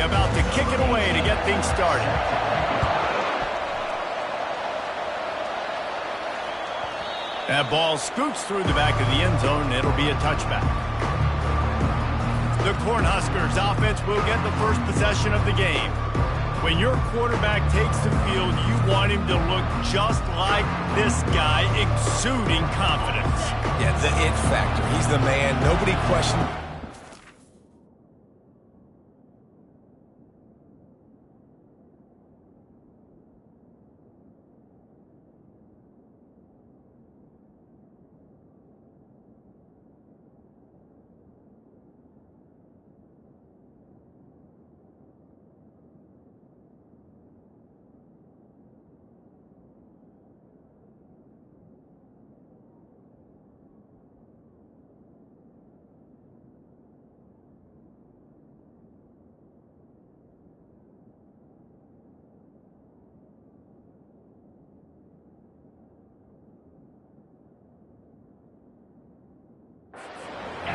Illinois about to kick it away to get things started. That ball scoots through the back of the end zone. It'll be a touchback. The Cornhuskers offense will get the first possession of the game. When your quarterback takes the field, you want him to look just like this guy, exuding confidence. Yeah, the it factor. He's the man. Nobody questions.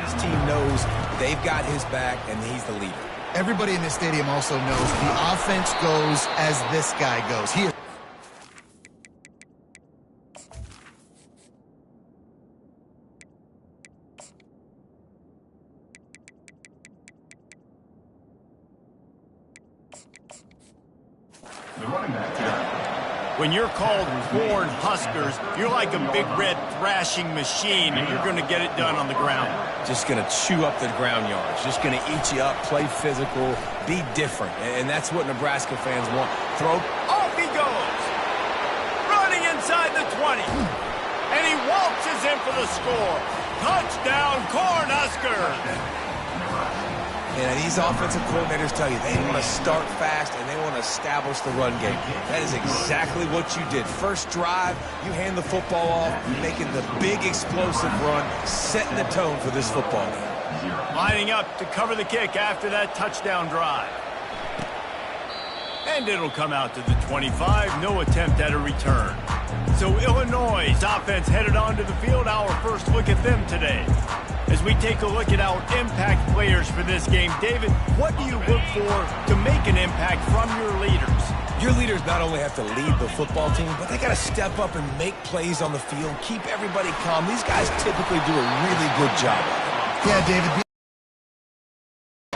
His team knows they've got his back, and he's the leader. Everybody in this stadium also knows the offense goes as this guy goes. He is When you're called Cornhuskers, you're like a big red thrashing machine, and you're going to get it done on the ground. Just going to chew up the ground yards. Just going to eat you up, play physical, be different. And that's what Nebraska fans want. Throw. Off he goes. Running inside the 20. And he waltzes in for the score. Touchdown, Cornhuskers. And these offensive coordinators tell you they want to start fast and they want to establish the run game. That is exactly what you did. First drive, you hand the football off, making the big explosive run, setting the tone for this football game. Lining up to cover the kick after that touchdown drive. And it'll come out to the 25. No attempt at a return. So Illinois' offense headed onto the field. Our first look at them today. As we take a look at our impact players for this game, David, what do you look for to make an impact from your leaders? Your leaders not only have to lead the football team, but they got to step up and make plays on the field, keep everybody calm. These guys typically do a really good job. Yeah, David,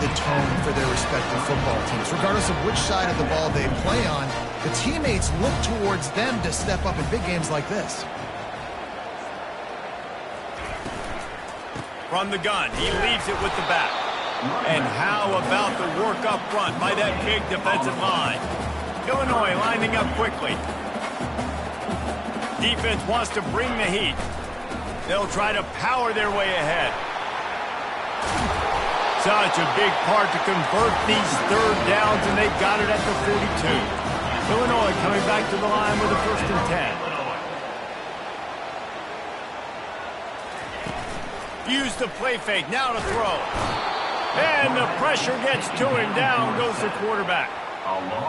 the tone for their respective football teams. Regardless of which side of the ball they play on, the teammates look towards them to step up in big games like this. From the gun, he leaves it with the back. And how about the work up front by that big defensive line? Illinois lining up quickly. Defense wants to bring the heat. They'll try to power their way ahead. Such a big part to convert these third downs, and they've got it at the 42. Illinois coming back to the line with a 1st and 10. Use the play fake, now to throw. And the pressure gets to him, down goes the quarterback.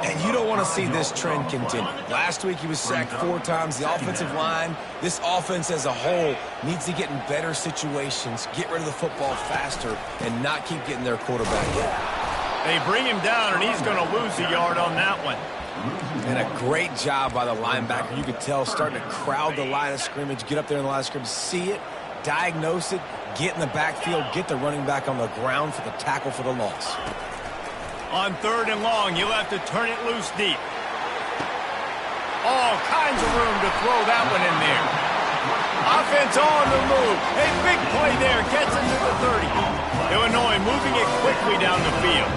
And you don't want to see this trend continue. Last week he was sacked 4 times. The offensive line, this offense as a whole, needs to get in better situations, get rid of the football faster, and not keep getting their quarterback in. They bring him down, and he's going to lose a yard on that one. And a great job by the linebacker. You could tell starting to crowd the line of scrimmage, get up there in the line of scrimmage, see it, diagnose it, get in the backfield, get the running back on the ground for the tackle for the loss. On 3rd and long, you'll have to turn it loose deep. All kinds of room to throw that one in there. Offense on the move. A big play there, gets into the 30. Illinois moving it quickly down the field.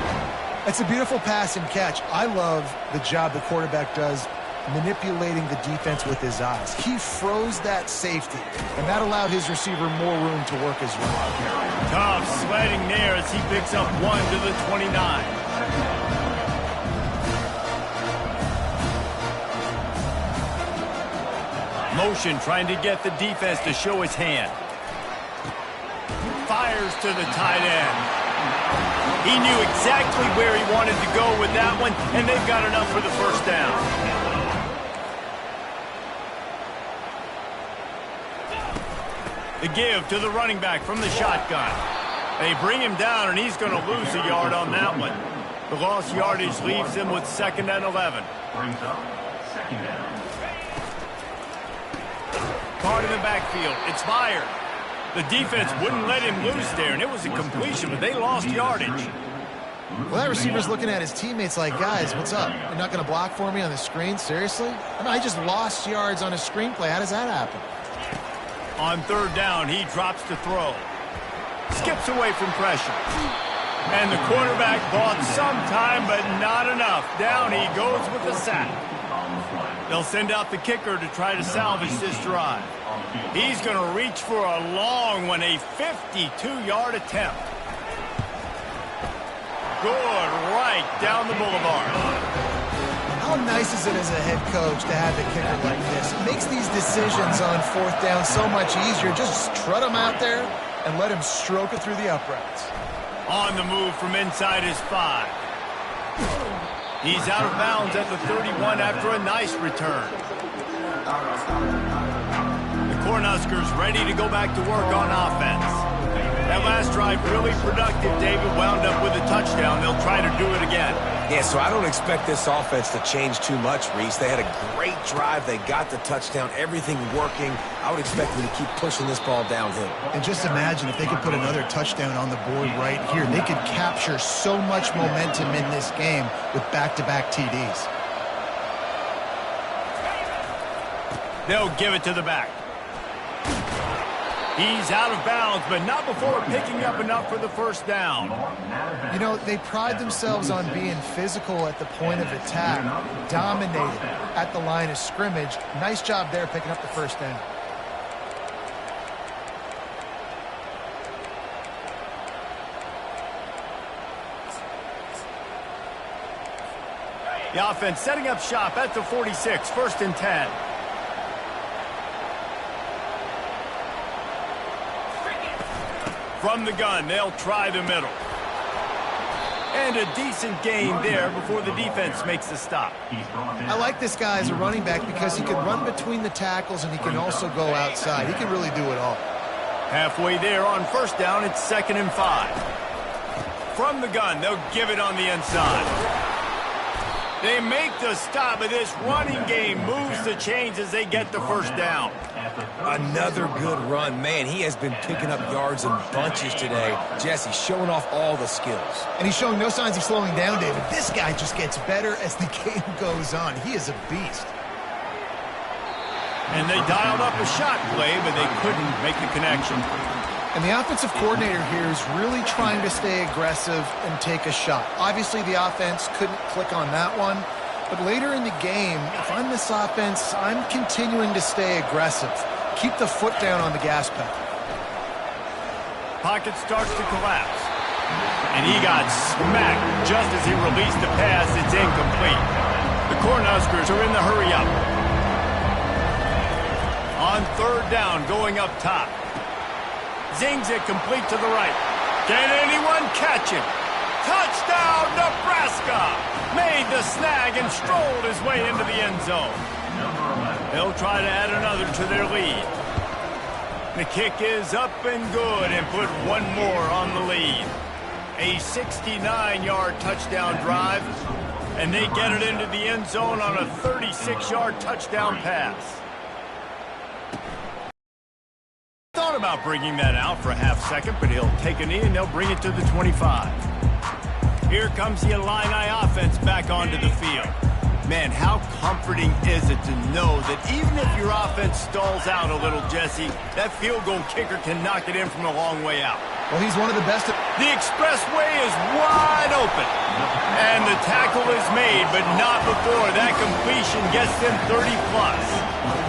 It's a beautiful pass and catch. I love the job the quarterback does manipulating the defense with his eyes. He froze that safety, and that allowed his receiver more room to work his route. Tough sledding there as he picks up 1 to the 29. Motion trying to get the defense to show his hand. Fires to the tight end. He knew exactly where he wanted to go with that one, and they've got enough for the 1st down. The give to the running back from the shotgun. They bring him down, and he's going to lose a yard on that one. The lost yardage leaves them with 2nd and 11. Brings up 2nd down. Caught in the backfield. It's fired. The defense wouldn't let him loose there, and it was a completion, but they lost yardage. Well, that receiver's looking at his teammates like, guys, what's up? You're not going to block for me on the screen? Seriously? I mean, I just lost yards on a screenplay. How does that happen? On 3rd down, he drops to throw. Skips away from pressure. And the quarterback bought some time, but not enough. Down he goes with the sack. They'll send out the kicker to try to salvage this drive. He's going to reach for a long one, a 52-yard attempt. Good, right down the boulevard. How nice is it as a head coach to have the kicker like this? It makes these decisions on 4th down so much easier. Just strut him out there and let him stroke it through the uprights. On the move from inside his 5. He's out of bounds at the 31 after a nice return. The Cornhuskers ready to go back to work on offense. That last drive really productive. David wound up with a touchdown. They'll try to do it again. Yeah, so I don't expect this offense to change too much, Reese. They had a great drive. They got the touchdown. Everything working. I would expect them to keep pushing this ball downhill. And just imagine if they could put another touchdown on the board right here. They could capture so much momentum in this game with back-to-back TDs. They'll give it to the back. He's out of bounds, but not before picking up enough for the 1st down. You know, they pride themselves on being physical at the point of attack, dominating at the line of scrimmage. Nice job there picking up the 1st down. The offense setting up shop at the 46, 1st and 10. From the gun, they'll try the middle. And a decent gain there before the defense makes the stop. I like this guy as a running back because he can run between the tackles and he can also go outside. He can really do it all. Halfway there on 1st down, it's 2nd and 5. From the gun, they'll give it on the inside. They make the stop, but this running game moves the chains as they get the 1st down. Another good run. Man, he has been picking up yards in bunches today. Jesse showing off all the skills. And he's showing no signs of slowing down, David. This guy just gets better as the game goes on. He is a beast. And they dialed up a shot play, but they couldn't make the connection. And the offensive coordinator here is really trying to stay aggressive and take a shot. Obviously, the offense couldn't click on that one. But later in the game, if I'm this offense, I'm continuing to stay aggressive. Keep the foot down on the gas pedal. Pocket starts to collapse. And he got smacked just as he released the pass. It's incomplete. The Cornhuskers are in the hurry up. On 3rd down, going up top. Zings it complete to the right. Can anyone catch him? Touchdown, Nebraska! Made the snag and strolled his way into the end zone. They'll try to add another to their lead. The kick is up and good and put one more on the lead. A 69-yard touchdown drive, and they get it into the end zone on a 36-yard touchdown pass. Thought about bringing that out for a half-second, but he'll take a knee and they'll bring it to the 25. Here comes the Illini offense back onto the field. Man, how comforting is it to know that even if your offense stalls out a little, Jesse, that field goal kicker can knock it in from a long way out. Well, he's one of the best. The expressway is wide open. And the tackle is made, but not before that completion gets them 30-plus.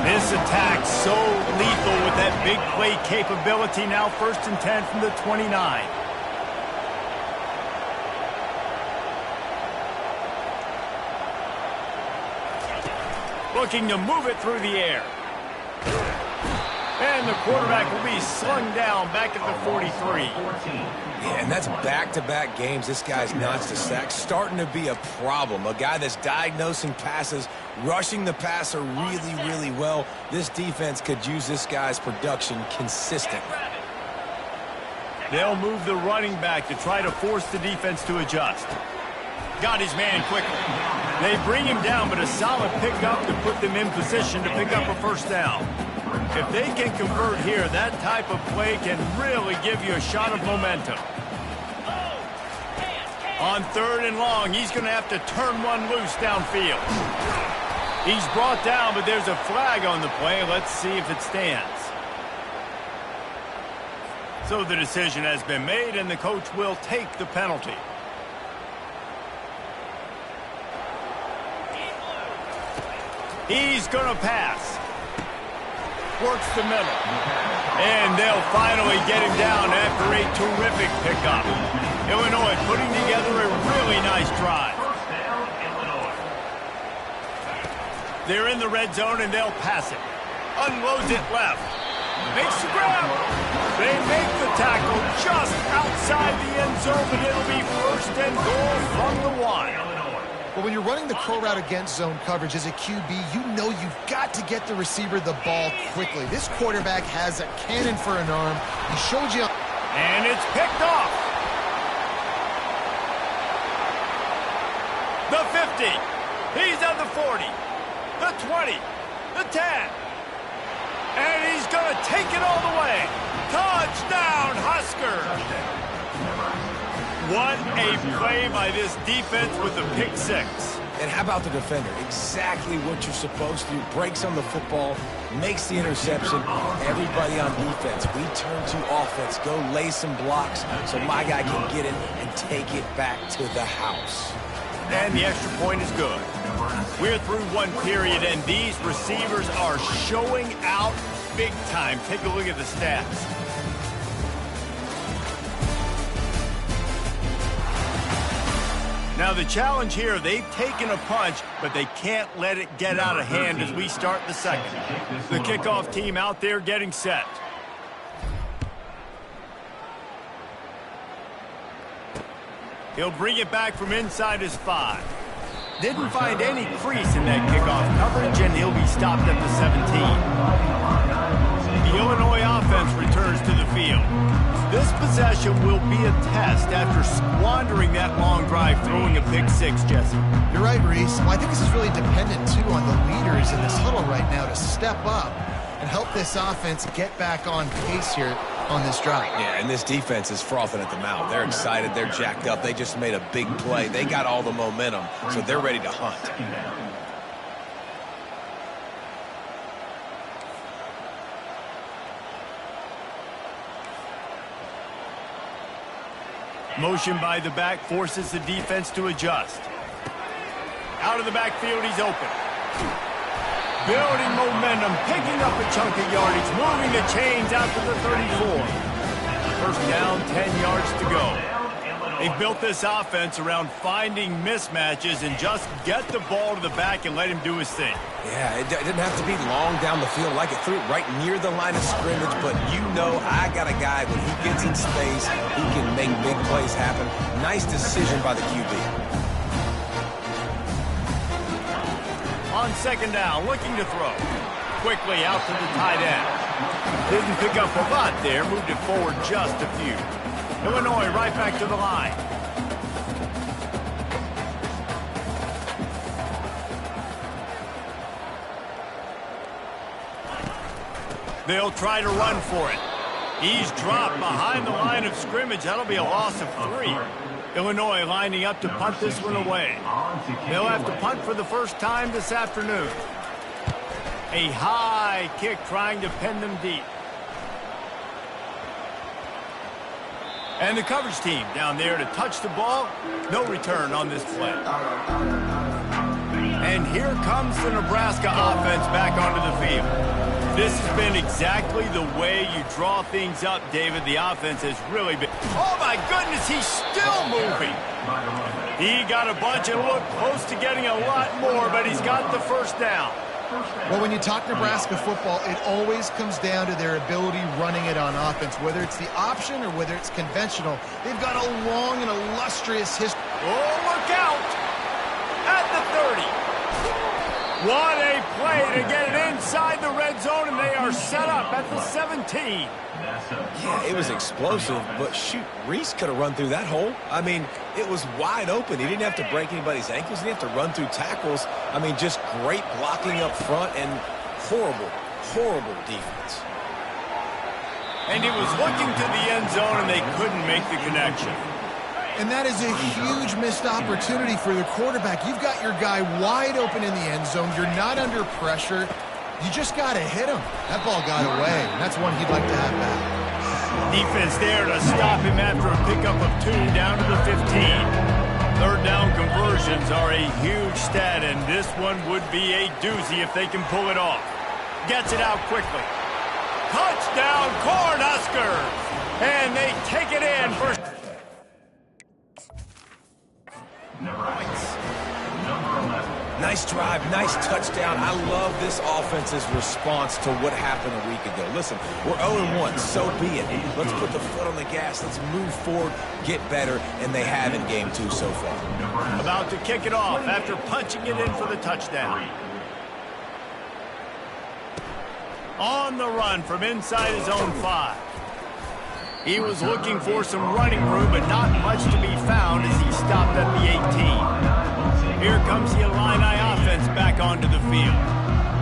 This attack so lethal with that big play capability. Now 1st and 10 from the 29. Looking to move it through the air. And the quarterback will be slung down back at the 43. Yeah, and that's back-to-back games. This guy's notched a sack. Starting to be a problem. A guy that's diagnosing passes, rushing the passer really, really well. This defense could use this guy's production consistently. They'll move the running back to try to force the defense to adjust. Got his man quickly. They bring him down, but a solid pickup to put them in position to pick up a first down. If they can convert here, that type of play can really give you a shot of momentum. On 3rd and long, he's going to have to turn one loose downfield. He's brought down, but there's a flag on the play. Let's see if it stands. So the decision has been made, and the coach will take the penalty. He's going to pass. Works the middle. And they'll finally get him down after a terrific pickup. Illinois putting together a really nice drive. They're in the red zone, and they'll pass it. Unloads it left. Makes the grab. They make the tackle just outside the end zone, but it'll be 1st and goal from the 1. Well, when you're running the curl route against zone coverage as a QB, you know you've got to get the receiver the ball quickly. This quarterback has a cannon for an arm. He showed you. And it's picked off. The 50. He's at the 40. The 20. The 10. And he's going to take it all the way. Touchdown, Husker. What a play by this defense with the pick 6. And how about the defender? Exactly what you're supposed to do. Breaks on the football, makes the interception. Everybody on defense, we turn to offense. Go lay some blocks so my guy can get it and take it back to the house. And the extra point is good. We're through one period, and these receivers are showing out big time. Take a look at the stats. Now the challenge here, they've taken a punch, but they can't let it get out of hand as we start the second. The kickoff team out there getting set. He'll bring it back from inside his 5. Didn't find any crease in that kickoff coverage, and he'll be stopped at the 17. The Illinois offense returns to the field. This possession will be a test after squandering that long drive, throwing a pick 6, Jesse. You're right, Reese. Well, I think this is really dependent, too, on the leaders in this huddle right now to step up and help this offense get back on pace here on this drive. Yeah, and this defense is frothing at the mouth. They're excited. They're jacked up. They just made a big play. They got all the momentum, so they're ready to hunt. Motion by the back forces the defense to adjust. Out of the backfield, he's open. Building momentum, picking up a chunk of yardage, moving the chains out to the 34. First down, 10 yards to go. They've built this offense around finding mismatches and just get the ball to the back and let him do his thing. Yeah, it didn't have to be long down the field. Like it threw it right near the line of scrimmage, but you know I got a guy, when he gets in space, he can make big plays happen. Nice decision by the QB. On 2nd down, looking to throw. Quickly out to the tight end. Didn't pick up a lot there, moved it forward just a few. Illinois right back to the line. They'll try to run for it. He's dropped behind the line of scrimmage. That'll be a loss of 3. Illinois lining up to punt this one away. They'll have to punt for the first time this afternoon. A high kick trying to pin them deep. And the coverage team down there to touch the ball. No return on this play. And here comes the Nebraska offense back onto the field. This has been exactly the way you draw things up, David. The offense has really been... Oh, my goodness, he's still moving. He got a bunch and looked close to getting a lot more, but he's got the first down. Well, when you talk Nebraska football, it always comes down to their ability running it on offense. Whether it's the option or whether it's conventional, they've got a long and illustrious history. Oh, look out! At the 30. What a play to get it inside the red zone, and they are set up at the 17. Yeah, it was explosive, but shoot, Reese could have run through that hole. I mean, it was wide open. He didn't have to break anybody's ankles. He didn't have to run through tackles. I mean, just great blocking up front and horrible, horrible defense. And he was looking to the end zone, and they couldn't make the connection. And that is a huge missed opportunity for the quarterback. You've got your guy wide open in the end zone. You're not under pressure. You just got to hit him. That ball got away, and that's one he'd like to have back. Defense there to stop him after a pickup of 2 down to the 15. Third down conversions are a huge stat, and this one would be a doozy if they can pull it off. Gets it out quickly. Touchdown, Cornhuskers! And they take it in for... Nice drive, nice touchdown. I love this offense's response to what happened a week ago. Listen, we're 0-1, so be it. Let's put the foot on the gas. Let's move forward, get better, and they have in game 2 so far. About to kick it off after punching it in for the touchdown. On the run from inside his own 5. He was looking for some running room, but not much to be found as he stopped at the 18. Here comes the Illini offense back onto the field.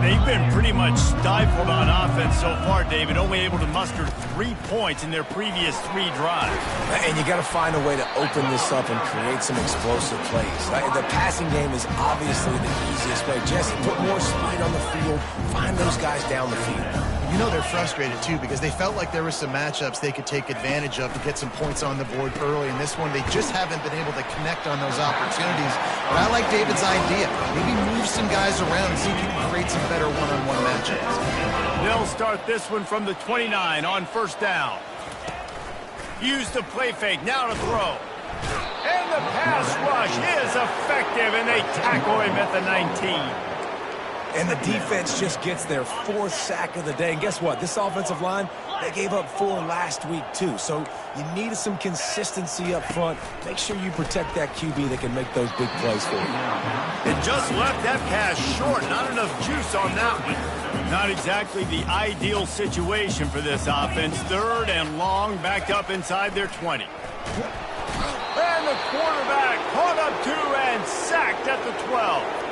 They've been pretty much stifled on offense so far, David, only able to muster 3 points in their previous 3 drives. And you got to find a way to open this up and create some explosive plays. The passing game is obviously the easiest way. Jesse, put more speed on the field, find those guys down the field. You know they're frustrated, too, because they felt like there were some matchups they could take advantage of to get some points on the board early. In this one, they just haven't been able to connect on those opportunities. But I like David's idea. Maybe move some guys around and see if you can create some better one-on-one matchups. They'll start this one from the 29 on first down. Use the play fake, now to throw. And the pass rush is effective, and they tackle him at the 19. And the defense just gets their 4th sack of the day. And guess what? This offensive line, they gave up 4 last week, too. So you need some consistency up front. Make sure you protect that QB that can make those big plays for you. It just left that pass short. Not enough juice on that one. Not exactly the ideal situation for this offense. 3rd and long, back up inside their 20. And the quarterback caught up 2 and sacked at the 12.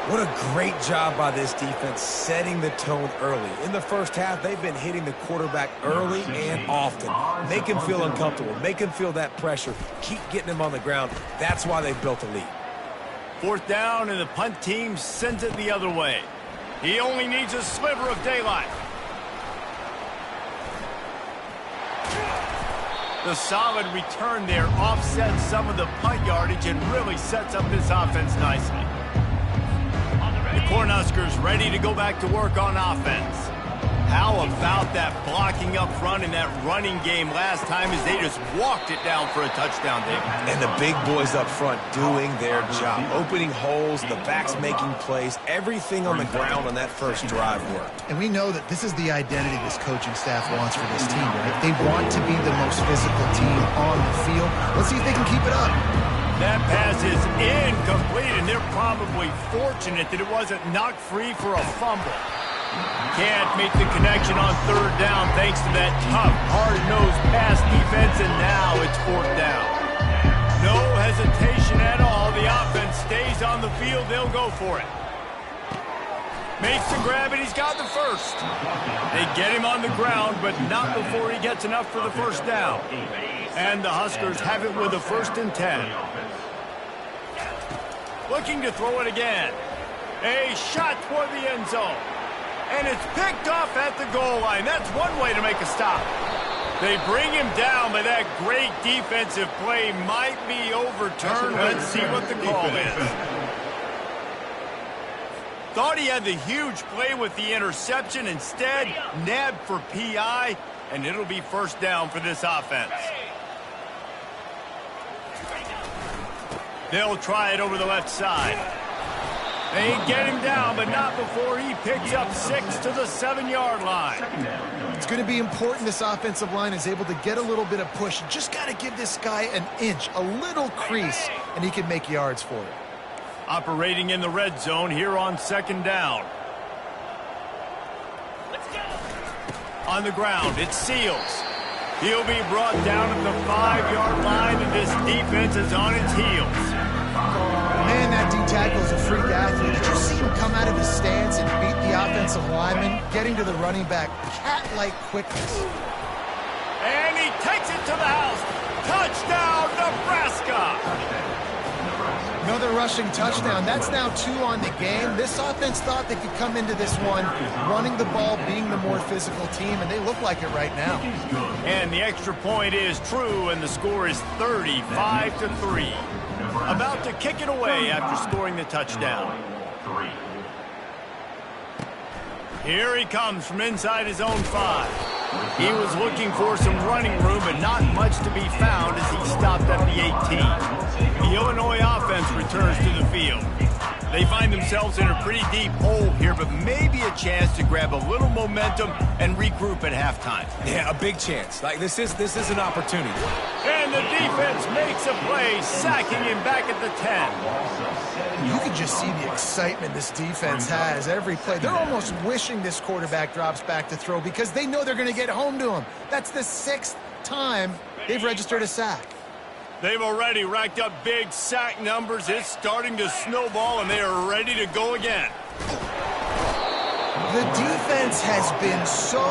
What a great job by this defense setting the tone early. In the first half, they've been hitting the quarterback early and often. Make him feel uncomfortable. Make him feel that pressure. Keep getting him on the ground. That's why they've built a lead. 4th down, and the punt team sends it the other way. He only needs a sliver of daylight. The solid return there offsets some of the punt yardage and really sets up this offense nicely. The Cornhuskers ready to go back to work on offense. How about that blocking up front in that running game last time as they just walked it down for a touchdown, David? And the big boys up front doing their job. Opening holes, the backs making plays. Everything on the ground on that first drive worked. And we know that this is the identity this coaching staff wants for this team, right? They want to be the most physical team on the field. Let's see if they can keep it up. That pass is incomplete, and they're probably fortunate that it wasn't knocked free for a fumble. Can't make the connection on 3rd down thanks to that tough, hard-nosed pass defense, and now it's 4th down. No hesitation at all. The offense stays on the field. They'll go for it. Makes the grab, and he's got the first. They get him on the ground, but not before he gets enough for the first down. And the Huskers have it with a 1st and 10. Looking to throw it again. A shot toward the end zone. And it's picked off at the goal line. That's one way to make a stop. They bring him down, but that great defensive play might be overturned. Let's see what the call is. Thought he had the huge play with the interception. Instead, nabbed for PI, and it'll be 1st down for this offense. They'll try it over the left side. They get him down, but not before he picks up 6 to the 7-yard line. It's going to be important this offensive line is able to get a little bit of push. You just got to give this guy an inch, a little crease, and he can make yards for it. Operating in the red zone here on second down. On the ground, it's Seals. He'll be brought down at the 5-yard line, and this defense is on its heels. Man, that D-tackle is a freak athlete. Did you see him come out of his stance and beat the offensive lineman, getting to the running back? Cat-like quickness. And he takes it to the house. Touchdown, Nebraska! Another rushing touchdown. That's now 2 on the game. This offense thought they could come into this one running the ball, being the more physical team, and they look like it right now. And the extra point is true, and the score is 35-3. About to kick it away after scoring the touchdown. Here he comes from inside his own 5. He was looking for some running room, but not much to be found as he stopped at the 18. The Illinois offense returns to the field. They find themselves in a pretty deep hole here, but maybe a chance to grab a little momentum and regroup at halftime. Yeah, a big chance. Like, this is an opportunity. And the defense makes a play, sacking him back at the 10. You can just see the excitement this defense has every play. They're almost wishing this quarterback drops back to throw because they know they're going to get home to him. That's the 6th time they've registered a sack. They've already racked up big sack numbers. It's starting to snowball, and they are ready to go again. The defense has been so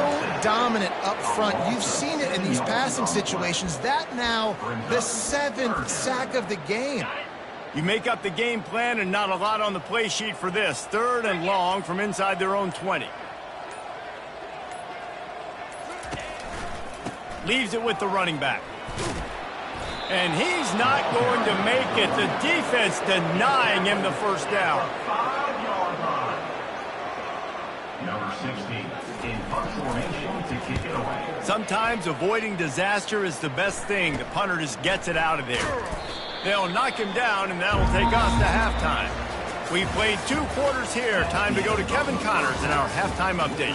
dominant up front. You've seen it in these passing situations. That now the 7th sack of the game. You make up the game plan and not a lot on the play sheet for this. 3rd and long from inside their own 20. Leaves it with the running back. And he's not going to make it. The defense denying him the first down. 5-yard line. Number 16 in punt formation to kick it away. Sometimes avoiding disaster is the best thing. The punter just gets it out of there. They'll knock him down, and that'll take us to halftime. We played 2 quarters here. Time to go to Kevin Connors in our halftime update.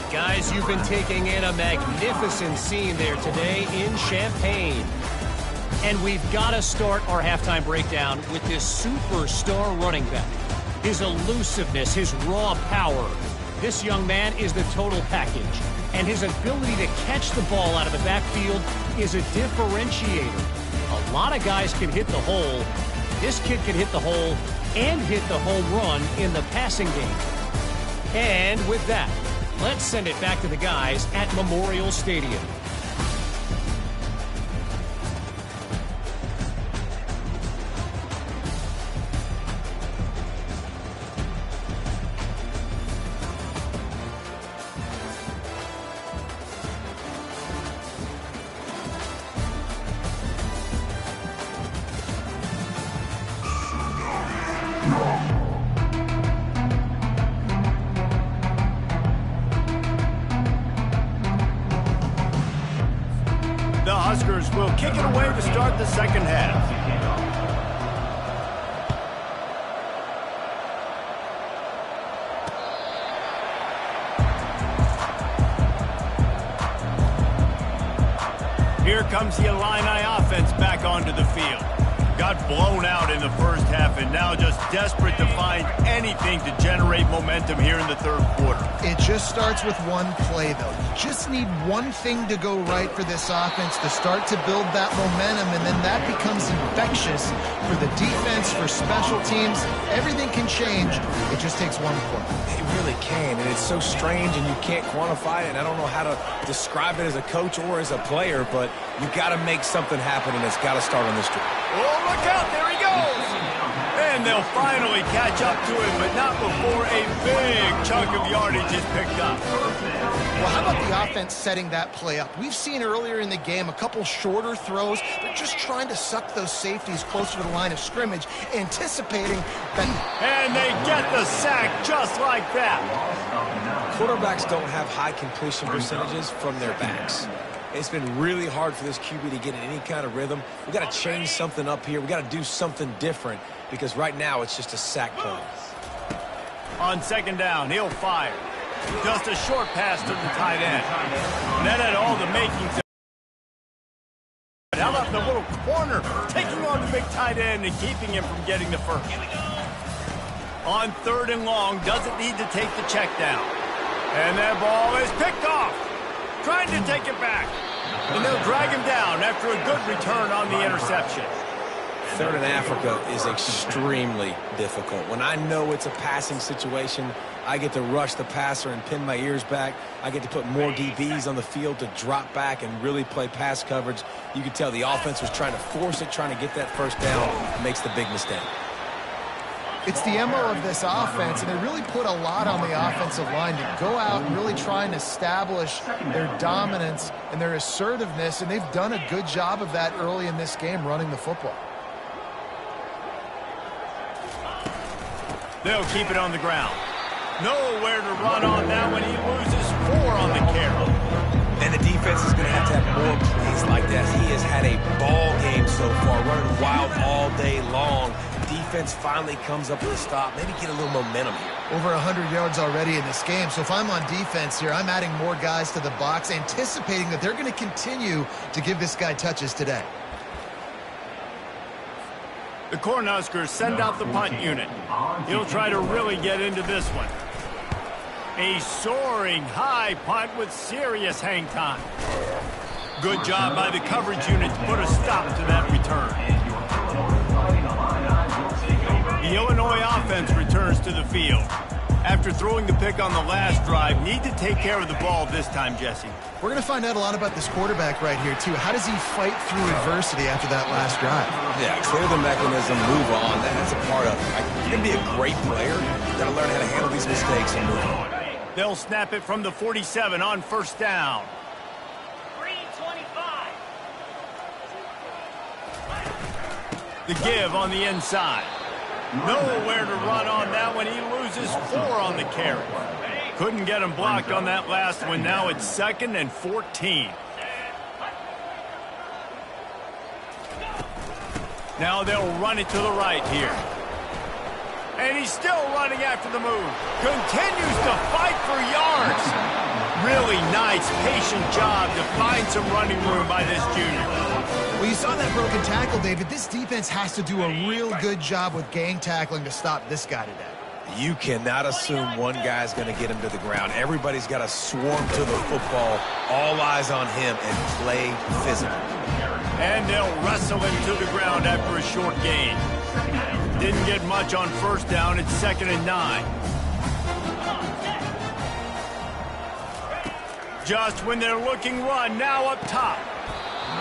Guys, you've been taking in a magnificent scene there today in Champaign. And we've got to start our halftime breakdown with this superstar running back. His elusiveness, his raw power. This young man is the total package. And his ability to catch the ball out of the backfield is a differentiator. A lot of guys can hit the hole. This kid can hit the hole and hit the home run in the passing game. And with that, let's send it back to the guys at Memorial Stadium. The Huskers will kick it away to start the second half. Here comes the Illini offense back onto the field. Got blown out in the first half and now just desperate to find anything to generate momentum here in the 3rd quarter. It just starts with one play, though. You just need one thing to go right for this offense to start to build that momentum, and then that becomes infectious for the defense, for special teams. Everything can change. It just takes one play. It really can, and it's so strange, and you can't quantify it, and I don't know how to describe it as a coach or as a player, but you got to make something happen, and it's got to start on this drive. Oh, look out, there he goes! And they'll finally catch up to him, but not before a big chunk of yardage is picked up. Well, how about the offense setting that play up? We've seen earlier in the game a couple shorter throws. They're just trying to suck those safeties closer to the line of scrimmage, anticipating that. And they get the sack just like that. Quarterbacks don't have high completion percentages from their backs. It's been really hard for this QB to get in any kind of rhythm. We got to change something up here. We got to do something different because right now it's just a sack play. On second down, he'll fire. Just a short pass to the tight end. That had all the makings of. How about the little corner taking on the big tight end and keeping him from getting the first? On 3rd and long, doesn't need to take the check down. And that ball is picked off. Trying to take it back. And they'll drag him down after a good return on the interception. 3rd and Africa is extremely difficult. When I know it's a passing situation, I get to rush the passer and pin my ears back. I get to put more DBs on the field to drop back and really play pass coverage. You can tell the offense was trying to force it, trying to get that first down, and makes the big mistake. It's the MO of this offense, and they really put a lot on the offensive line to go out and really try and establish their dominance and their assertiveness, and they've done a good job of that early in this game running the football. They'll keep it on the ground. Nowhere to run on now when he loses 4 on the carry. And the defense is going to have more plays like that. He has had a ball game so far, running wild all day long. Defense finally comes up with a stop, maybe get a little momentum here. Over 100 yards already in this game, so if I'm on defense here, I'm adding more guys to the box, anticipating that they're going to continue to give this guy touches today. The Cornhuskers send out the punt unit. He'll try to really get into this one. A soaring high punt with serious hang time. Good job by the coverage unit to put a stop to that return. The Illinois offense returns to the field. After throwing the pick on the last drive, need to take care of the ball this time, Jesse. We're going to find out a lot about this quarterback right here, too. How does he fight through adversity after that last drive? Yeah, clear the mechanism, move on. That's a part of it. You're going to be a great player. You've got to learn how to handle these mistakes and move on. They'll snap it from the 47 on 1st down. 3:25. The give on the inside. Nowhere to run on that when he loses 4 on the carry. Couldn't get him blocked on that last one. Now it's 2nd and 14. Now they'll run it to the right here. And he's still running after the move. Continues to fight for yards. Really nice, patient job to find some running room by this junior. Well, you saw that broken tackle, David. This defense has to do a real good job with gang tackling to stop this guy today. You cannot assume one guy's going to get him to the ground. Everybody's got to swarm to the football, all eyes on him, and play physical. And they'll wrestle him to the ground after a short gain. Didn't get much on 1st down. It's 2nd and 9. Just when they're looking run, now up top.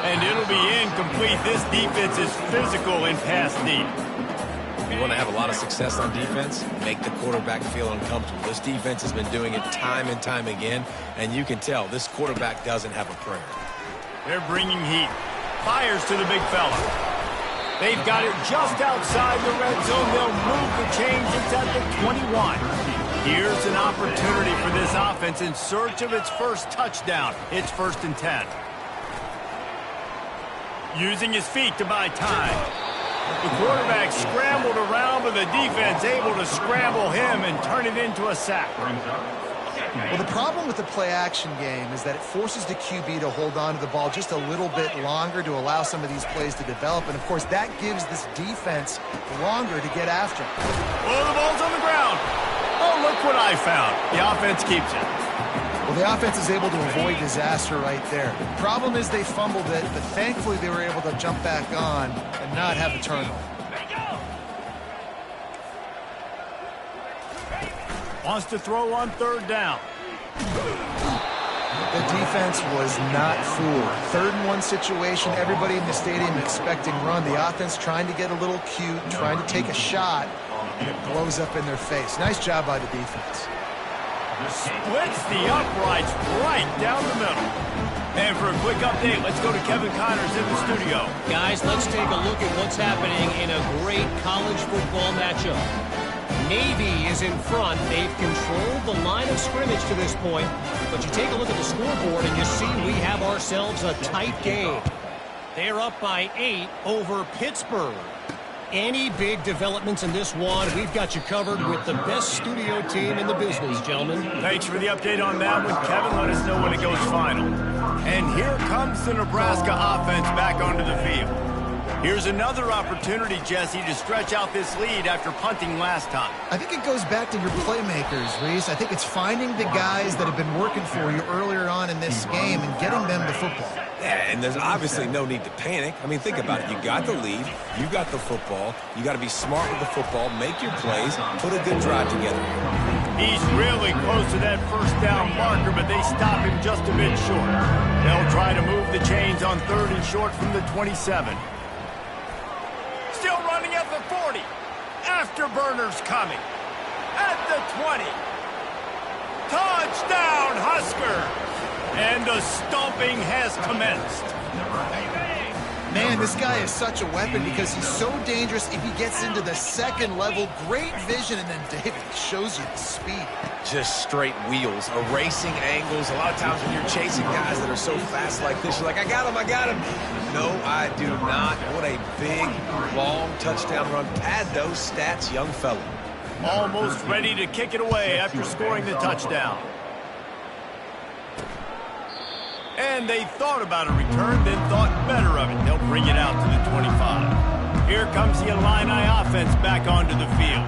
And it'll be incomplete. This defense is physical in pass deep. You want to have a lot of success on defense, make the quarterback feel uncomfortable. This defense has been doing it time and time again, and you can tell this quarterback doesn't have a prayer. They're bringing heat. Fires to the big fella. They've got it just outside the red zone. They'll move the chains. It's at the 21. Here's an opportunity for this offense in search of its first touchdown. It's 1st and 10. Using his feet to buy time. The quarterback scrambled around, but the defense able to scramble him and turn it into a sack. Well, the problem with the play-action game is that it forces the QB to hold on to the ball just a little bit longer to allow some of these plays to develop. And, of course, that gives this defense longer to get after him. Oh, the ball's on the ground. Oh, look what I found. The offense keeps it. Well, the offense is able to avoid disaster right there. The problem is they fumbled it, but thankfully they were able to jump back on and not have a turnover. Wants to throw on 3rd down. The defense was not fooled. 3rd and 1 situation, everybody in the stadium expecting run. The offense trying to get a little cute, trying to take a shot, and it blows up in their face. Nice job by the defense. Splits the uprights right down the middle. And for a quick update, let's go to Kevin Connors in the studio. Guys, let's take a look at what's happening in a great college football matchup. Navy is in front. They've controlled the line of scrimmage to this point. But you take a look at the scoreboard and you see we have ourselves a tight game. They're up by 8 over Pittsburgh. Any big developments in this one, we've got you covered with the best studio team in the business, gentlemen. Thanks for the update on that one, Kevin. Let us know when it goes final. And here comes the Nebraska offense back onto the field. Here's another opportunity, Jesse, to stretch out this lead after punting last time. I think it goes back to your playmakers, Reese. I think it's finding the guys that have been working for you earlier on in this game and getting them the football. Yeah, and there's obviously no need to panic. I mean, think about it. You got the lead. You got the football. You got to be smart with the football. Make your plays. Put a good drive together. He's really close to that first down marker, but they stop him just a bit short. They'll try to move the chains on 3rd and short from the 27. Still running at the 40. Afterburners coming. At the 20. Touchdown, Huskers! And the stomping has commenced. Man, this guy is such a weapon because he's so dangerous if he gets into the second level. Great vision, and then David shows you the speed. Just straight wheels, erasing angles. A lot of times when you're chasing guys that are so fast like this, you're like, I got him, I got him. No, I do not. What a big, long touchdown run. Pad those stats, young fella. Almost ready to kick it away after scoring the touchdown. And they thought about a return, then thought better of it. They'll bring it out to the 25. Here comes the Illini offense back onto the field.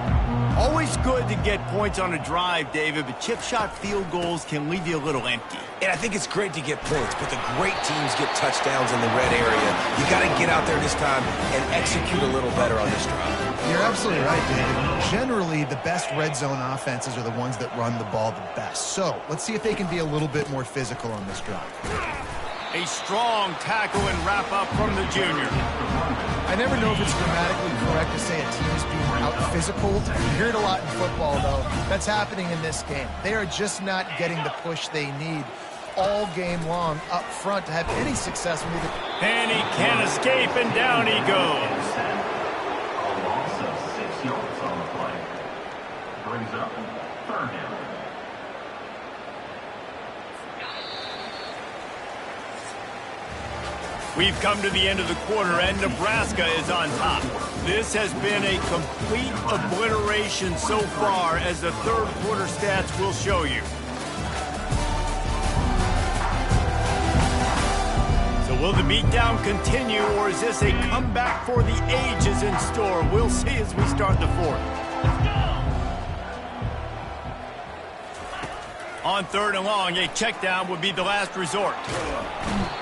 Always good to get points on a drive, David, but chip shot field goals can leave you a little empty. And I think it's great to get points, but the great teams get touchdowns in the red area. You got to get out there this time and execute a little better on this drive. You're absolutely right, David. Generally, the best red zone offenses are the ones that run the ball the best. So let's see if they can be a little bit more physical on this drive. A strong tackle and wrap up from the junior. I never know if it's grammatically correct to say a team is being out-physical. You hear it a lot in football, though. That's happening in this game. They are just not getting the push they need all game long up front to have any success. And he can't escape, and down he goes. A loss of 6 yards on the play. Brings up 3rd down. We've come to the end of the quarter, and Nebraska is on top. This has been a complete obliteration so far, as the 3rd quarter stats will show you. So will the beatdown continue, or is this a comeback for the ages in store? We'll see as we start the 4th. On 3rd and long, a check down would be the last resort.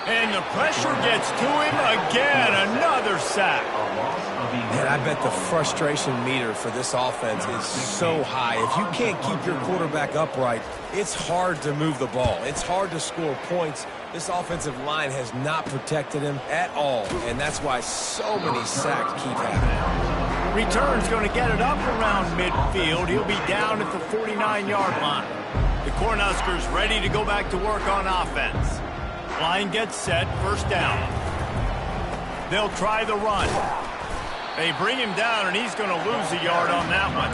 And the pressure gets to him again. Another sack. And I bet the frustration meter for this offense is so high. If you can't keep your quarterback upright, it's hard to move the ball. It's hard to score points. This offensive line has not protected him at all, and that's why so many sacks keep happening. Return's going to get it up around midfield. He'll be down at the 49-yard line. The Cornhuskers ready to go back to work on offense. Line gets set, 1st down. They'll try the run. They bring him down, and he's going to lose a yard on that one.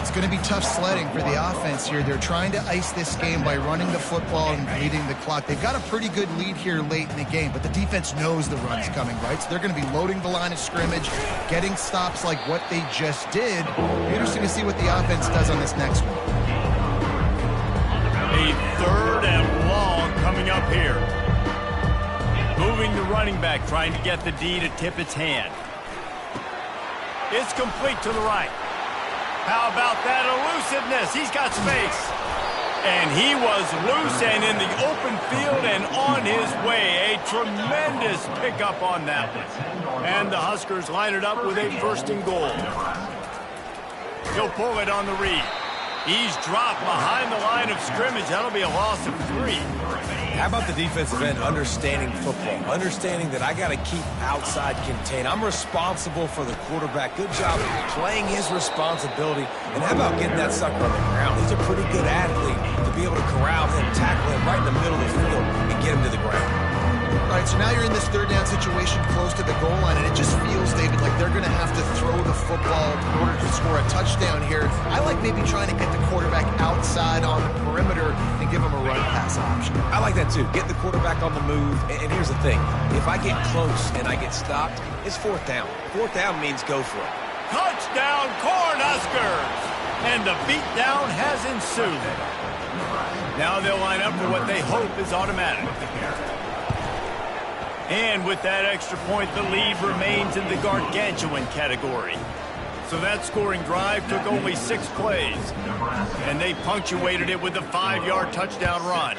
It's going to be tough sledding for the offense here. They're trying to ice this game by running the football and bleeding the clock. They've got a pretty good lead here late in the game, but the defense knows the run's coming, right? So they're going to be loading the line of scrimmage, getting stops like what they just did. Be interesting to see what the offense does on this next one. A 3rd and long coming up here. Moving the running back, trying to get the D to tip its hand. It's complete to the right. How about that elusiveness? He's got space. And he was loose and in the open field and on his way. A tremendous pickup on that one. And the Huskers line it up with a 1st and goal. He'll pull it on the read. He's dropped behind the line of scrimmage. That'll be a loss of 3. How about the defensive end understanding football, understanding that I got to keep outside contained. I'm responsible for the quarterback. Good job playing his responsibility. And how about getting that sucker on the ground? He's a pretty good athlete to be able to corral him, tackle him right in the middle of the field, and get him to the ground. All right, so now you're in this 3rd down situation close to the goal line, and it just feels, David, like they're going to have to throw the football in order to score a touchdown here. I like maybe trying to get the quarterback outside on the perimeter and give him a run-pass option. I like that, too. Get the quarterback on the move. And here's the thing. If I get close and I get stopped, it's 4th down. 4th down means go for it. Touchdown, Cornhuskers! And the beatdown has ensued. Now they'll line up for what they hope is automatic. And with that extra point, the lead remains in the gargantuan category. So that scoring drive took only 6 plays, and they punctuated it with a 5-yard touchdown run.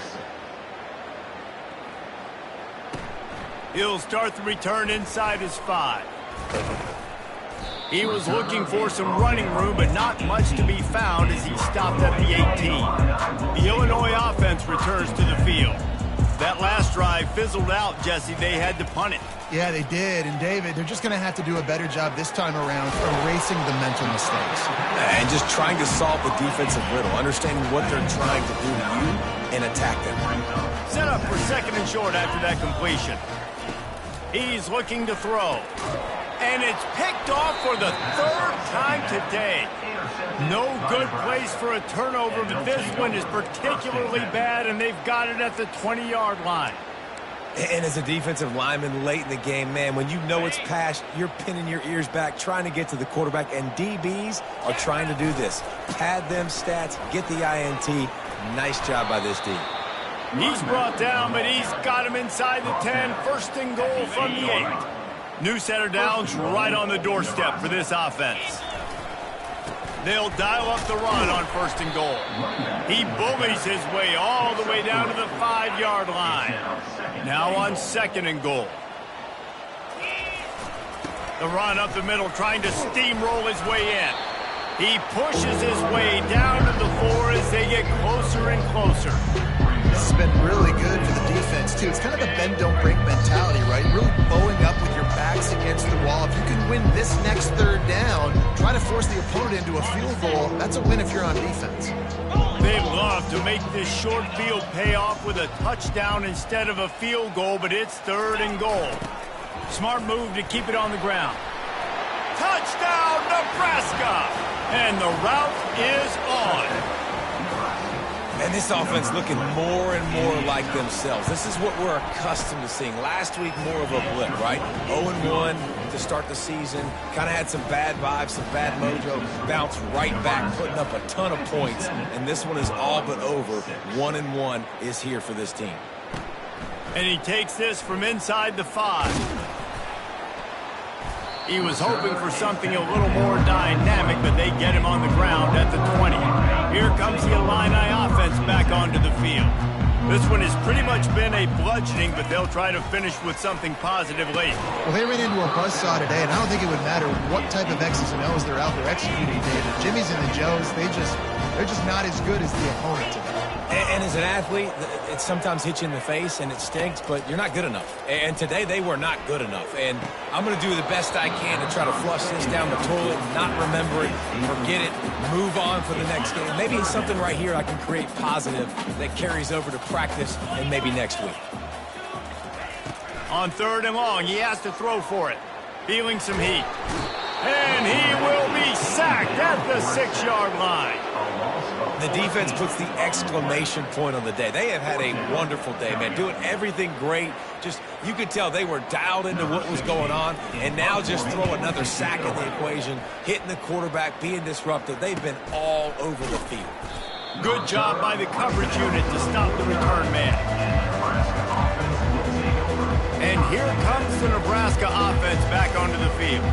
He'll start the return inside his 5. He was looking for some running room, but not much to be found as he stopped at the 18. The Illinois offense returns to the field. That last drive fizzled out, Jesse. They had to punt it. Yeah, they did. And, David, they're just going to have to do a better job this time around erasing the mental mistakes. And just trying to solve the defensive riddle, understanding what they're trying to do to you and attack them. Set up for 2nd and short after that completion. He's looking to throw. And it's picked off for the 3rd time today. No good place for a turnover, but this one is particularly bad, and they've got it at the 20-yard line. And as a defensive lineman late in the game, man, when you know it's past, you're pinning your ears back, trying to get to the quarterback, and DBs are trying to do this. Pad them stats, get the INT. Nice job by this D. He's brought down, but he's got him inside the 10. 1st and goal from the 8. New center downs right on the doorstep for this offense. They'll dial up the run on 1st and goal. He bullies his way all the way down to the 5-yard line. Now on 2nd and goal. The run up the middle, trying to steamroll his way in. He pushes his way down to the 4 as they get closer and closer. This has been really good for the defense, too. It's kind of the bend-don't-break mentality, right? Really bowing up with your backs against the wall. If you can win this next 3rd down, try to force the opponent into a field goal, that's a win if you're on defense. They love to make this short field pay off with a touchdown instead of a field goal, but it's 3rd and goal. Smart move to keep it on the ground. Touchdown, Nebraska! And the route is on. And this offense looking more and more like themselves. This is what we're accustomed to seeing. Last week, more of a blip, right? 0-1 to start the season. Kind of had some bad vibes, some bad mojo. Bounced right back, putting up a ton of points. And this one is all but over. 1-1 is here for this team. And he takes this from inside the 5. He was hoping for something a little more dynamic, but they get him on the ground at the 20. Here comes the Illini offense back onto the field. This one has pretty much been a bludgeoning, but they'll try to finish with something positive late. Well, they ran into a buzzsaw today, and I don't think it would matter what type of X's and O's they're out there executing, David. Jimmy's and the Joes, they're just not as good as the opponent today. And as an athlete, it sometimes hits you in the face and it stinks, but you're not good enough. And today they were not good enough. And I'm going to do the best I can to try to flush this down the toilet, not remember it, forget it, move on for the next game. Maybe it's something right here I can create positive that carries over to practice and maybe next week. On 3rd and long, he has to throw for it. Feeling some heat. And he will be sacked at the 6-yard line. The defense puts the exclamation point on the day. They have had a wonderful day, man, doing everything great. Just, you could tell they were dialed into what was going on, and now just throw another sack in the equation, hitting the quarterback, being disruptive. They've been all over the field. Good job by the coverage unit to stop the return man. And here comes the Nebraska offense back onto the field.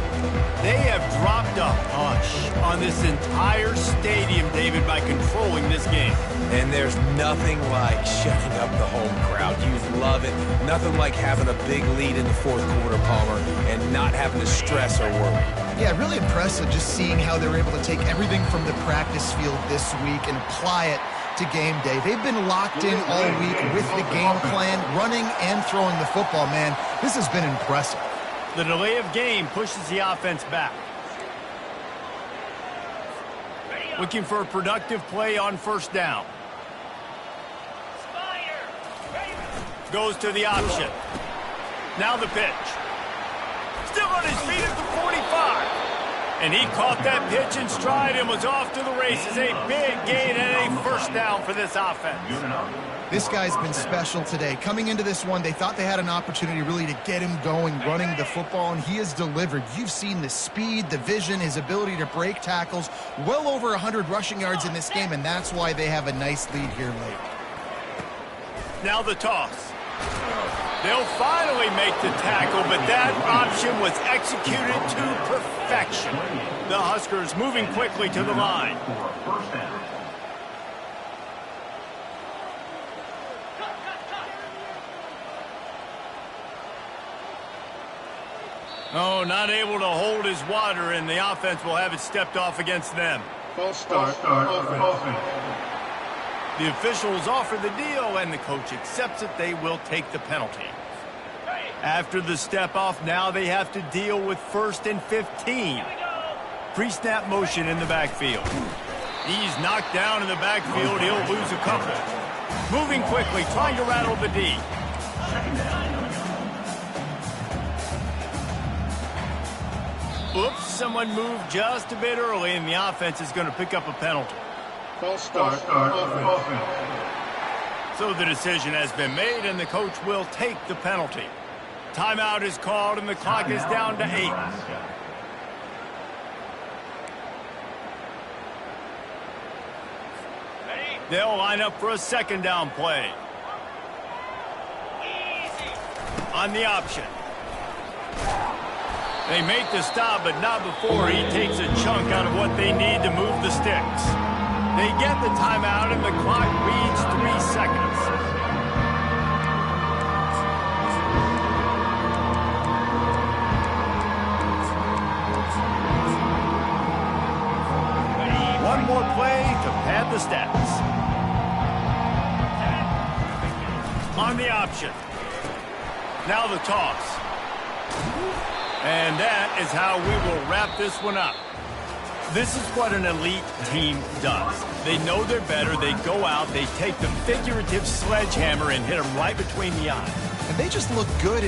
They have dropped a hush on this entire stadium, David, by controlling this game. And there's nothing like shutting up the home crowd. You love it. Nothing like having a big lead in the 4th quarter, Palmer, and not having to stress or worry. Yeah, really impressive just seeing how they were able to take everything from the practice field this week and apply it to game day. They've been locked in all week with the game plan, running and throwing the football, man. This has been impressive. The delay of game pushes the offense back. Looking for a productive play on 1st down. Goes to the option. Now the pitch. Still on his feet at the 45. And he caught that pitch in stride and was off to the races. A big gain and a 1st down for this offense. This guy's been special today. Coming into this one, they thought they had an opportunity really to get him going, running the football, and he has delivered. You've seen the speed, the vision, his ability to break tackles. Well over 100 rushing yards in this game, and that's why they have a nice lead here late. Now the toss. They'll finally make the tackle, but that option was executed to perfection. The Huskers moving quickly to the line. Oh, not able to hold his water, and the offense will have it stepped off against them. False start. Offense. The officials offer the deal, and the coach accepts it. They will take the penalty. After the step off, now they have to deal with 1st and 15. Pre-snap motion in the backfield. He's knocked down in the backfield. He'll lose a couple. Moving quickly, trying to rattle the D. Oops, someone moved just a bit early, and the offense is going to pick up a penalty. False start. Offense. So the decision has been made, and the coach will take the penalty. Timeout is called, and the clock is down to 8. They'll line up for a 2nd down play. On the option. They make the stop, but not before he takes a chunk out of what they need to move the sticks. They get the timeout, and the clock reads 3 seconds. One more play to pad the stats. On the option. Now the toss. And that is how we will wrap this one up. This is what an elite team does. They know they're better. They go out. They take the figurative sledgehammer and hit them right between the eyes. And they just look good